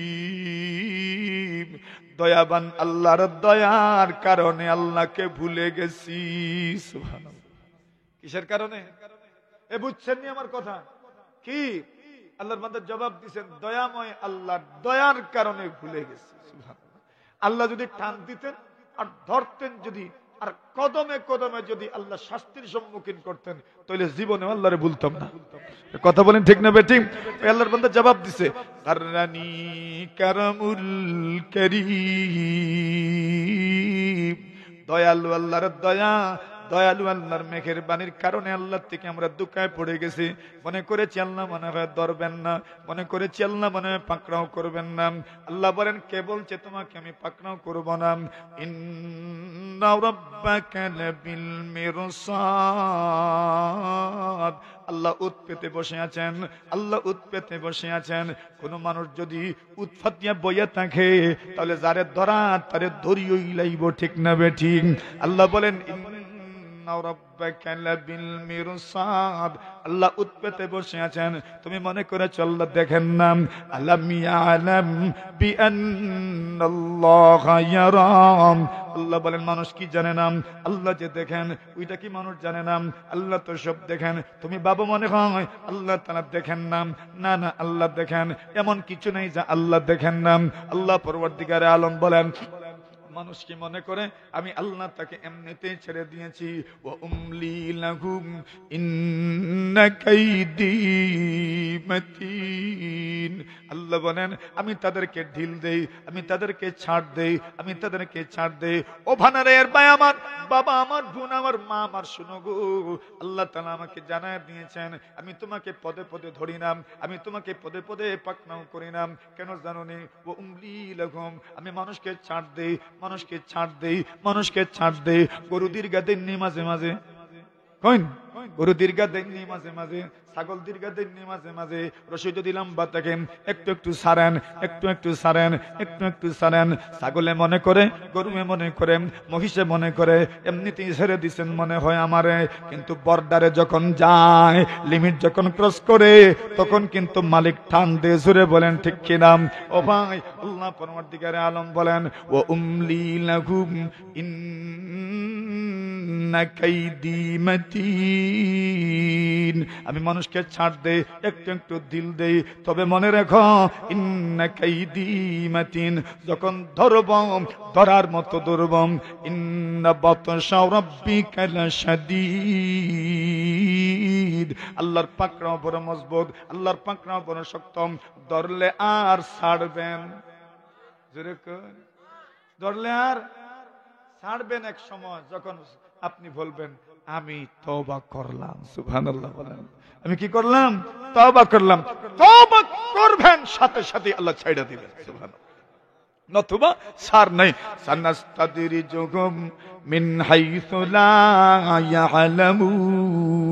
দয়াবান আল্লাহর দয়ার কারণে আল্লাহকে ভুলে গেছি। সুবহানাল্লাহ। কিসের কারণে? এ বুঝছেন নি আমার কথা? কি আল্লাহর বান্দা জবাব দিয়েছেন, দয়াময় আল্লাহর দয়ার কারণে ভুলে গেছি। সুবহানাল্লাহ। আল্লাহ যদি টান দিতেন আর ধরতেন, যদি আর কদমে কদমে যদি আল্লাহ শাস্তির সম্মুখীন করতেন, তাহলে জীবনে আল্লাহরে ভুলতাম না। কথা বলেন ঠিক না বেঠিক? আল্লাহর বান্দা জবাব দিছে, কাররানি কারামুল করিম, দয়ালু আল্লাহর দয়া, দয়ালু আল্লাহর মেঘের বাণীর কারণে আল্লাহ থেকে আমরা দুঃখায় পড়ে গেছি। মনে করেছি আল্লাহ মনে হয় ধরবেন না, মনে করেছি আল্লাহ মনে হয় পাকড়াও করবেন না। আল্লাহ বলেন, কে বলছে তোমাকে আমি পাকড়াও করব না? ইন্না রাব্বাকা লাবিল মিরসাদ। আল্লাহ উৎ পেতে বসে আছেন, আল্লাহ উৎ পেতে বসে আছেন। কোন মানুষ যদি উৎপাত নিয়ে বইয়া থাকে, তাহলে যারে ধরা তারে ধরিয়েই লাইব, ঠিক না বেঠিক? আল্লাহ বলেন, ইন্না রাব্বাকা লাবিল মিরসাদ, আল্লাহ উৎপেতে বসে আছেন। তুমি মনে করে আল্লাহ দেখেন না? আলাম ইয়ালাম বিআন্নাল্লাহা ইয়ারাম, আল্লাহ বলেন মানুষ কি জানে না আল্লাহ যে দেখেন, ওইটা কি মানুষ জানে না? আল্লাহ তো সব দেখেন। তুমি বাবা মনে হয় আল্লাহ তাআলা দেখেন না? না না, আল্লাহ দেখেন। এমন কিছু নেই যা আল্লাহ দেখেন না। আল্লাহ পরওয়ারদিগারে আলম বলেন মানুষ কি মনে করে আমি আল্লাহ তাকে এমনিতেই ছেড়ে দিয়েছি। ওয়া উমলি লাহুম ইন্না কাইদি মাতিন, আল্লাহ বলেন আমি তাদেরকে ঢিল দেই, আমি তাদেরকে ছাড় দেই, আমি তাদেরকে ছাড় দেই। ও ভানারের ভাই আমার, বাবা আমার, বোন আমার, মা আমার, শুনো গো, আল্লাহ তাআলা আমাকে জানায় দিয়েছেন আমি তোমাকে পদে পদে ধরি না, আমি তোমাকে পদে পদে পাকনাও করি না। কেন জানো নি? ও উমলি লাহুম, আমি মানুষকে ছাড় দেই, মানুষকে ছাড় দেই, মানুষকে ছাড় দেই। গরু দীর্ঘা দেননি মাঝে মাঝে, কইন গরু দীর্ঘা দেননি মাঝে মাঝে, ছাগল দীর্ঘা দেননি মাঝে মাঝে। রশি যদি লম্বা থাকেন একটু একটু সারেন, একটু একটু সারেন, একটু একটু সারেন। ছাগলে মনে করে, গরুয়ে মনে করে, মহিষে মনে করে এমনিতেই ছেড়ে দিচ্ছেন মনে হয় আমারে, কিন্তু বর্ডারে যখন যায়, লিমিট যখন ক্রস করে, তখন কিন্তু মালিক টান দিয়ে জুড়ে বলেন ঠিক কিনা? ও ভাই, আল্লাহ পরওয়ারদিগারে আলম বলেন ও উমলি লাহুম ইন্না কাইদি মাতিন, আমি মানুষকে ছাড় দেই, একটু একটু দিল দেই, তবে মনে রেখো ইন্না কাইদি মাতিন, যখন ধরব ধরার মতো ধরব। ইন্না বাতশা রাব্বিকা লাশাদীদ, আল্লাহর পাকড়াও বড় মজবুত, আল্লাহর পাকড়াও বড় শক্ত, ধরলে আর ছাড়বেন, জোরে কর, ধরলে আর ছাড়বেন এক সময় যখন আপনি বলবেন আমি তওবা করলাম। সুবহানাল্লাহ বলেন, আমি কি করলাম? তওবা করলাম। তওবা করবেন, সাথে সাথে আল্লাহ ছাইড়া দিবেন। সুবহানাল্লাহ। নতুবা সার নাই। সানাস্তাদরিজুহুম মিন হাইসু লা ইয়ালামুন,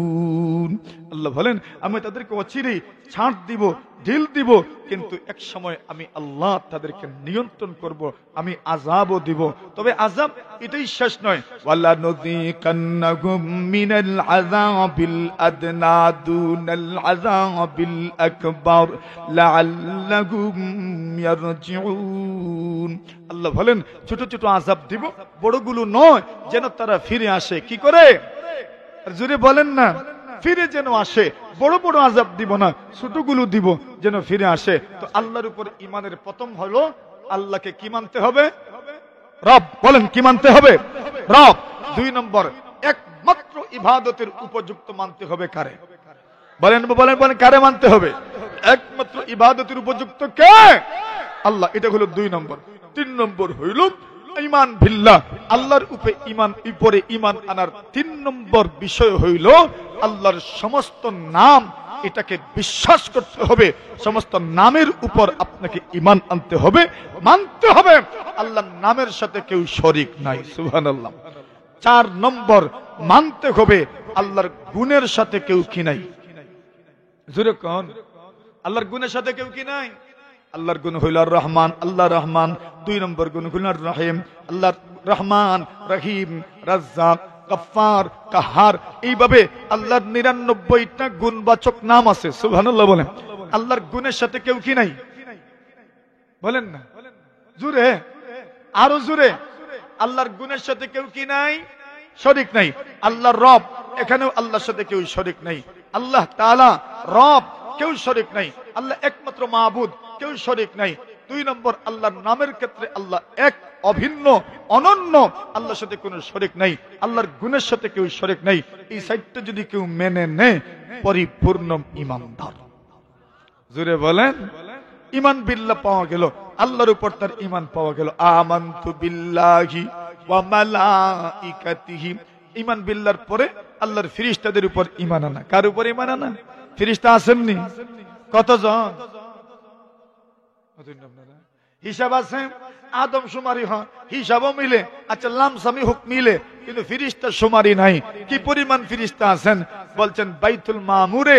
আল্লাহ বলেন আমি তাদেরকে অচিরেই ছাড় দিব, ঢিল দিব, কিন্তু এক সময় আমি আল্লাহ তাদেরকে নিয়ন্ত্রণ করব, আমি আযাবও দিব। তবে আযাব এটাই শেষ নয়। ওয়ালা নুযিকান্নাহুম মিনাল আযাবিল আদনা দুনাল আযাবিল আকবার লাআল্লাহুম ইয়ারজিউন, আল্লাহ বলেন ছোট ছোট আযাব দিব, বড়গুলো নয়, যেন তারা ফিরে আসে। কি করে? জোরে বলেন না, ফিরে যেন আসে। বড় বড় আযাব দিব না, ছোটগুলো দিব যেন ফিরে আসে। তো আল্লাহর উপর ঈমানের প্রথম হলো আল্লাহকে কি মানতে হবে? রব। বলেন কি মানতে হবে? রব। 2 নম্বর, একমাত্র ইবাদতের উপযুক্ত মানতে হবে কারে? বলেন বলেন বলেন, কারে মানতে হবে? একমাত্র ইবাদতের উপযুক্ত কে? আল্লাহ। এটা হলো 2 নম্বর। 3 নম্বর হইল ঈমান বিল্লাহ, আল্লাহর উপরে ঈমান আনার 3 নম্বর বিষয় হইল আল্লাহর সমস্ত নাম, এটাকে বিশ্বাস করতে হবে। সমস্ত নামের উপর আপনাকে ঈমান আনতে হবে, মানতে হবে আল্লাহর নামের সাথে কেউ শরীক নাই। সুবহানাল্লাহ। 4 নম্বর, মানতে হবে আল্লাহর গুণের সাথে কেউ কি নাই। জোরে কোন, আল্লাহর গুণের সাথে কেউ কি নাই? আল্লাহর গুণ হইল আর রহমান, আল্লাহ রহমান। 2 নম্বর গুণ হইল আর রহিম, আল্লাহ রহমান, রহিম, রাজ্জাক, গফফার, কাহার। এইভাবে আল্লাহর 99টা গুণবাচক নাম আছে। সুবহানাল্লাহ বলেন। আল্লাহর গুণের সাথে কেউ কি নাই? বলেন না জোরে, আরো জোরে। আল্লাহর গুণের সাথে কেউ কি নাই? শরীক নাই। আল্লাহর রব, এখানেও আল্লাহর সাথে কেউ শরীক নাই। আল্লাহ তাআলা রব, কেউ শরীক নাই। আল্লাহ একমাত্র মাবুদ, কেউ শরীক নাই। 2 নম্বর, আল্লাহর নামের ক্ষেত্রে আল্লাহ এক, অভিন্ন, অনন্য, আল্লাহর সাথে কোনো শরীক নাই। আল্লাহর গুণের সাথে কেউ শরীক নাই। এই সাইডটা যদি কেউ মেনে নেয়, পরিপূর্ণ ঈমানদার। জোরে বলেন। ঈমান বিল্লাহ পাওয়া গেল, আল্লাহর উপর তার ঈমান পাওয়া গেল। আমানতু বিল্লাহি ওয়া মালাইকাতিহি। ঈমান বিল্লাহর পরে আল্লাহর ফেরেশতাদের উপর ঈমান আনা। কার উপর ঈমান আনা? ফেরেশতা আসেননি? কতজন? হিসাব আছে, আদম শুমারি হয়, হিসাবও মিলে, আচ্ছা লামসামি হুক মিলে, কিন্তু ফেরেশতা শুমারি নাই। কি পরিমাণ ফেরেশতা আছেন? বলছেন বাইতুল মামুরে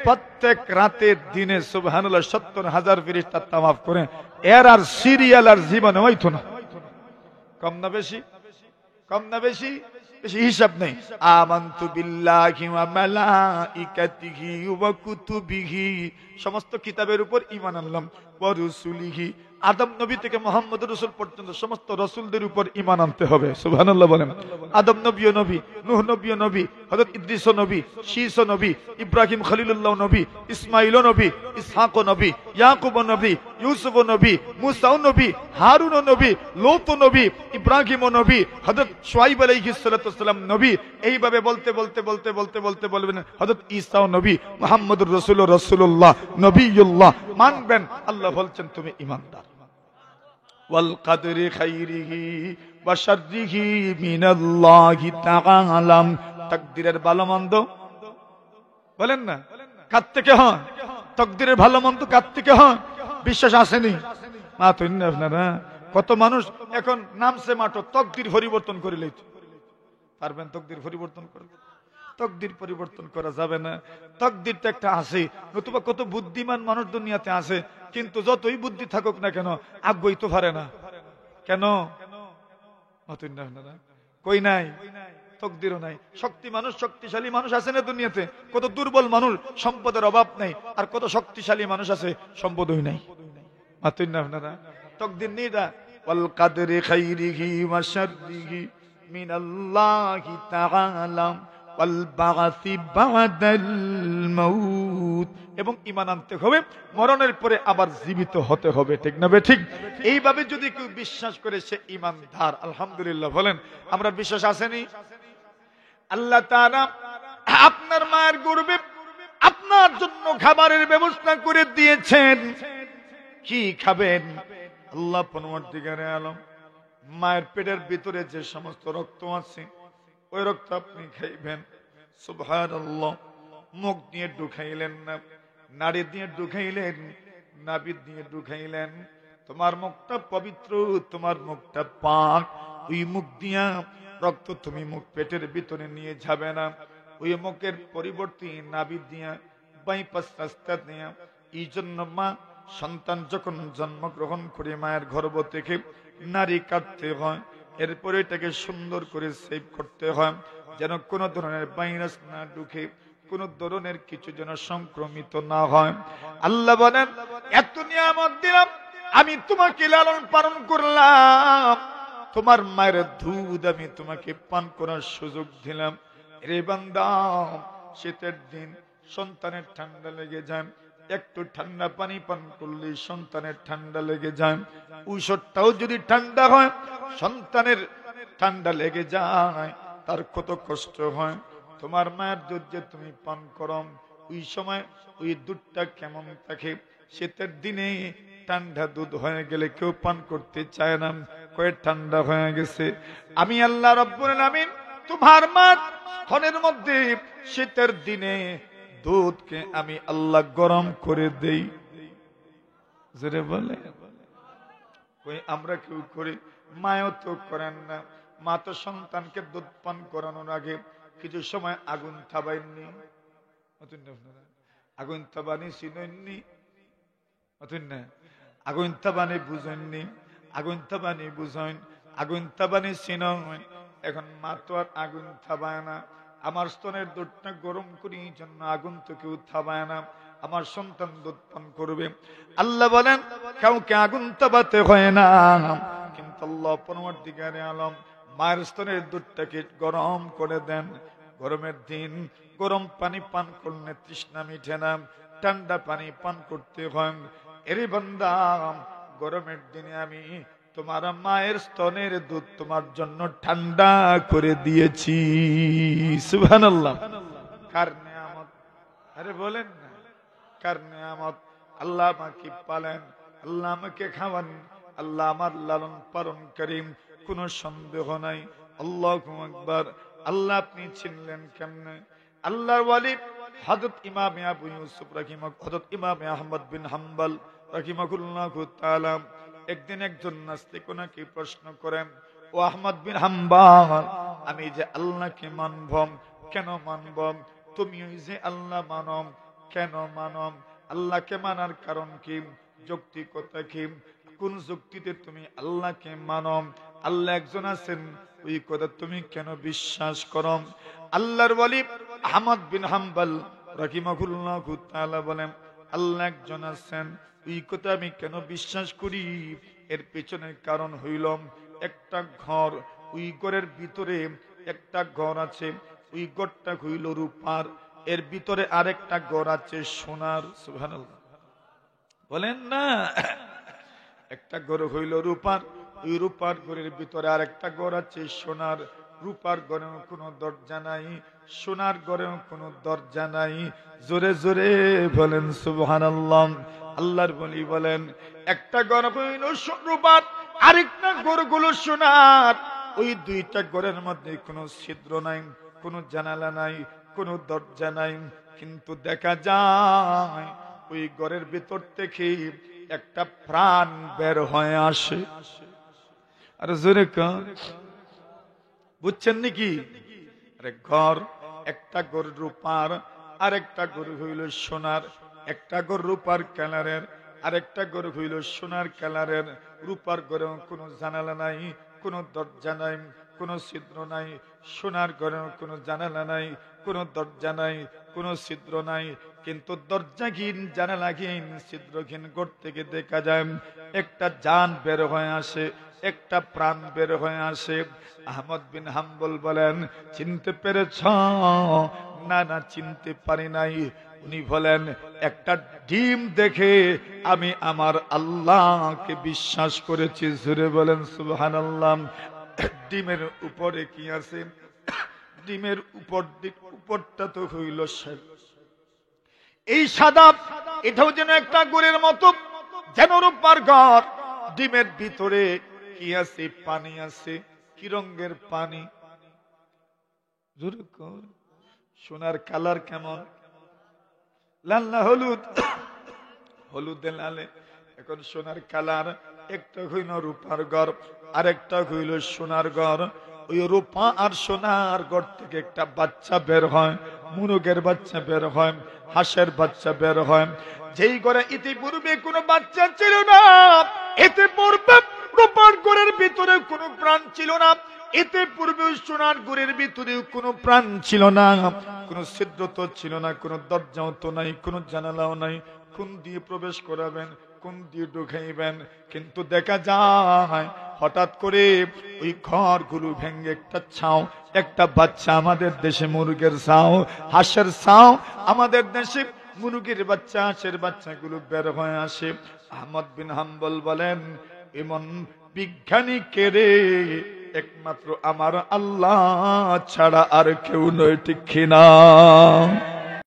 প্রত্যেক রাতে দিনে সুবহানাল্লাহ 70,000 ফেরেশতা তাওয়াফ করে। এর আর সিরিয়াল আর জীবনে হইতো না। কম না বেশি? কম না বেশি? বেশি হিসাব নেই। আমানতু বিল্লাহি ওয়া মালাইকাতিহি ওয়া কুতুবিহি, সমস্ত কিতাবের উপর ঈমান আনলাম। ওয়া রুসুলিহি, আদম নবী থেকে মুহাম্মদ রাসূল পর্যন্ত সমস্ত রাসূলদের উপর ঈমান আনতে হবে। সুবহানাল্লাহ বলেন। আদম নবীও নবী, নূহ নবীও নবী, হযরত ইদ্রিসও নবী, শীসও নবী, ইব্রাহিম খলিলুল্লাহ নবী, ইসমাঈলও নবী, ইসহাকও নবী, ইয়াকুবও নবী, ইউসুফও নবী, মুসাও নবী, হারুনও নবী, লূতও নবী, ইব্রাহিমও নবী, হযরত শুআয়ব আলাইহিস সালাতু ওয়াসসালাম নবী। এইভাবে বলতে বলতে বলতে বলতে বলতে বলবেন হযরত ঈসাও নবী, মুহাম্মদুর রাসূলুল্লাহ নবিয়ুল্লাহ, মানবেন। আল্লাহ বলছেন তুমি ঈমানদার। ওয়াল কদরি খাইরিহি ওয়া শাররিহি মিনাল্লাহি তাআলা, তাকদীরের ভালো মন্দ বলেন না কার থেকে হয়? তাকদীরের ভালো মন্দ কার থেকে হয়? বিশ্বাস আসেনি মা তো আপনারা? কত মানুষ এখন নামছে মাত্র তাকদীর পরিবর্তন করে লইতে পারবেন? তাকদীর পরিবর্তন করবে? তাকদীর পরিবর্তন করা যাবে না। তাকদীরটা একটা আছে, নতুবা কত বুদ্ধিমান মানুষ দুনিয়াতে আছে, কিন্তু যতই বুদ্ধি থাকুক না কেন আগ্রহী তো পারে না। কেন? কই নাই, তাকদীরও নাই। শক্তি মানুষ, শক্তিশালী মানুষ আছে না দুনিয়াতে? কত দুর্বল মানুষ, সম্পদের অভাব নাই, আর কত শক্তিশালী মানুষ আছে, সম্পদই নাই। আপনারা তাকদীর নেই না। ওয়াল কদরি খাইরিহি ওয়া শাররিহি মিনাল্লাহি তাআলা ওয়াল বা'সি বা'দাল মাউত, এবং ঈমান আনতে হবে মরণের পরে আবার জীবিত হতে হবে। ঠিক না বে ঠিক? এইভাবে যদি কেউ বিশ্বাস করে সে ঈমানদার। আলহামদুলিল্লাহ বলেন। আমরা বিশ্বাস আসেনি? আল্লাহ তাআলা আপনার মায়ের গর্ভে আপনার জন্য খাবারের ব্যবস্থা করে দিয়েছেন। কি খাবেন? আল্লাহ পরওয়ারদিগারে আলম মায়ের পেটের ভিতরে যে সমস্ত রক্ত আছে ওই রক্ত আপনি খাইবেন। সুবহানাল্লাহ। মুখ দিয়ে ঢুকাইলেন না, নাড়ি দিয়ে ঢুকাইলেন, নাভি দিয়ে ঢুকাইলেন। তোমার মুখটা পবিত্র, তোমার মুখটা পাক। ওই মুখ দিয়া রক্ত তুমি মুখ পেটের ভিতরে নিয়ে যাবে না। ওই মুখের পরিবর্তে নাভি দিয়া বাইপাস রাস্তা দিয়া। এই জন্য মা সন্তান যখন জন্মগ্রহণ করে মায়ের গর্ভ থেকে নারী কাটতে হয়, এরপরে এটাকে সুন্দর করে সেভ করতে হয় যেন কোনো ধরনের ভাইরাস না ঢুকে, কোন ধরনের কিছু যেন সংক্রমিত না হয়। আল্লাহ বলেন এত নিয়ামত দিলাম, আমি তোমাকে লালন পালন করলাম, তোমার মায়ের দুধ আমি তোমাকে পান করার সুযোগ দিলাম। রে বান্দা, শীতের দিন সন্তানের ঠান্ডা লেগে যায়, একটু ঠান্ডা পানি পান করলে সন্তানের ঠান্ডা লেগে যায়। ঔষধটাও যদি ঠান্ডা হয়, সন্তানের ঠান্ডা লেগে যায়, তার কত কষ্ট হয়। তোমার মায়ের দুধ যে তুমি পান করো, ওই সময় ওই দুধটা কেমন থাকে? শীতের দিনে ঠান্ডা দুধ হয়ে গেলে কেউ পান করতে চায় না, কয়ে ঠান্ডা হয়ে গেছে। আমি আল্লাহ রাব্বুল আলামিন তোমার মা স্তনের মধ্যে শীতের দিনে দুধকে আমি আল্লাহ গরম করে দেই। জোরে বলে ওই আমরা কেউ করি? মায়ও তো করেন না। মা তো সন্তানকে দুধ পান করানোর আগে কিছু সময় আগুন থাবাইননি? আগুন থাবানি চিনেননি? আগুন থাবানি বুঝেননি? আগুন থাবানি বুঝেন, আগুন থাবানি চিনেন। এখন মা তো আর আগুন থাবায় না। আমার স্তনের দুধটা গরম করি জন্য আগুন তো কেউ থাবায় না, আমার সন্তান দুধ পান করবে। আল্লাহ বলেন কাউকে আগুন তাবাতে হয় না, কিন্তু আল্লাহ পরওয়ারদিগারে আলম মায়ের স্তনের দুধটাকে গরম করে দেন। গরমের দিন গরম পানি পান করলে তৃষ্ণা মিঠে না, ঠান্ডা পানি পান করতে হয়। এরে বান্দা, গরমের দিনে আমি তোমার মায়ের স্তনের দুধ তোমার জন্য ঠান্ডা করে দিয়েছি। সুবহানাল্লাহ। কার নিয়ামত? আরে বলেন না, কার নিয়ামত? আল্লাহ আমাকে পালেন, আল্লাহ আমাকে খাওয়ান, আল্লাহ আমার লালন পালন করেন, কোনো সন্দেহ নাই। আল্লাহু আকবার। আল্লাহ আপনি চিনলেন কেমনে? আল্লাহর ওয়ালি হযরত ইমাম আবু ইউসুফ হযরত ইমাম আহমদ বিন হাম্বল রাহিমাহুল্লাহু তাআলা একদিন একজন নাস্তিক ওনাকে প্রশ্ন করেন, ও আহমদ বিন হাম্বল, আমি যে আল্লাহকে মানব, কেন মানব? তুমি ওই যে আল্লাহ মানব, কেন মানব? আল্লাহকে মানার কারণ কি? যৌক্তিকতা কি? কোন যুক্তিতে তুমি আল্লাহকে মানো? আল্লাহ একজন আছেন, ওই কথা তুমি কেন বিশ্বাস করো? আল্লাহর ওয়ালি আহমদ বিন হাম্বল রাহিমাহুল্লাহু তাআলা বলেন, আল্লাহ একজন আছেন, ওই কথা আমি কেন বিশ্বাস করি? এর পেছনের কারণ হইল, একটা ঘর, ওই ঘরের ভিতরে একটা ঘর আছে, ওই ঘরটা হইল রূপার, এর ভিতরে আরেকটা ঘর আছে সোনার। সুবহানাল্লাহ বলেন না? একটা ঘর হইল রূপার, ওই রূপার ঘরের ভিতরে আরেকটা ঘর আছে সোনার। রূপার ঘরেও কোনো দরজা নাই, সোনার ঘরেও কোনো দরজা নাই। জোরে জোরে বলেন সুবহানাল্লাহ। আল্লাহর বলি বলেন, একটা ঘর হইল রূপার, আরেকটা ঘর হলো সোনার। ওই দুইটা ঘরের মধ্যে কোনো ছিদ্র নাই, কোনো জানালা নাই, কোনো দরজা নাই, কিন্তু দেখা যায় ওই ঘরের ভিতর থেকে একটা প্রাণ বের হয়ে আসে। আর জোরে কার, বুঝছেন নাকি? আরে ঘর, একটা ঘর রূপার, আর একটা ঘর হইল সোনার। একটা ঘর রূপার কালারের, আরেকটা ঘর হইল সোনার কালারের। রূপার ঘরেও কোনো জানালা নাই, কোনো দরজা নাই, কোনো ছিদ্র নাই। সোনার ঘরেও কোনো জানালা নাই, কোনো দরজা নাই, কোনো ছিদ্র নাই। কিন্তু দরজাহীন, জানালাহীন, ছিদ্রহীন ঘর থেকে দেখা যায় একটা জান বের হয়ে আসে, একটা প্রাণ বের হয়ে আসে। আহমদ বিন হাম্বল বলেন, চিনতে পেরেছ? না না, চিনতে পারি নাই। উনি বলেন, একটা ডিম দেখে আমি আমার আল্লাহকে বিশ্বাস করেছি। জোরে বলেন সুবহানাল্লাহ। ডিমের উপরে কি আছে? ডিমের উপরটা তো হইল এই সাদা, এটাও যেন একটা গুড়ের মতো, যেন রূপার ঘর। ডিমের ভিতরে কি আছে? পানি আছে। কি রঙের পানি? সোনার কালার কেমন? লাল না হলুদ? হলুদে লালে। এখন সোনার কালার। একটা হইল রূপার ঘর, আরেকটা হইল সোনার ঘর। ওই রূপা আর সোনার ঘর থেকে একটা বাচ্চা বের হয়, মুরগের বাচ্চা বের হয়, হাঁসের বাচ্চা বের হয়। যেই ঘরে ইতিপূর্বে কোনো বাচ্চা ছিল না, এতে পূর্বে রূপার ঘরের ভিতরে কোনো প্রাণ ছিল না, এতে পূর্বে সোনার ঘরের ভিতরে কোনো প্রাণ ছিল না, কোনো ছিদ্র তো ছিল না, কোনো দরজাও তো নাই, কোনো জানালাও নাই। কোন দিয়ে প্রবেশ করাবেন, কোন দিয়ে ঢুকাইবেন? কিন্তু দেখা যায় হঠাৎ করে ওই ঘরগুলো ভেঙে একটা ছাও, একটা বাচ্চা, আমাদের দেশে মুরগের ছাও, হাঁসের ছাও, আমাদের দেশে মুরগির বাচ্চা, হাঁসের বাচ্চাগুলো বের হয়ে আসে। আহমদ বিন হাম্বল বলেন, এমন বিজ্ঞানী কে রে? একমাত্র আমার আল্লাহ ছাড়া আর কেউ নয়, ঠিক কিনা?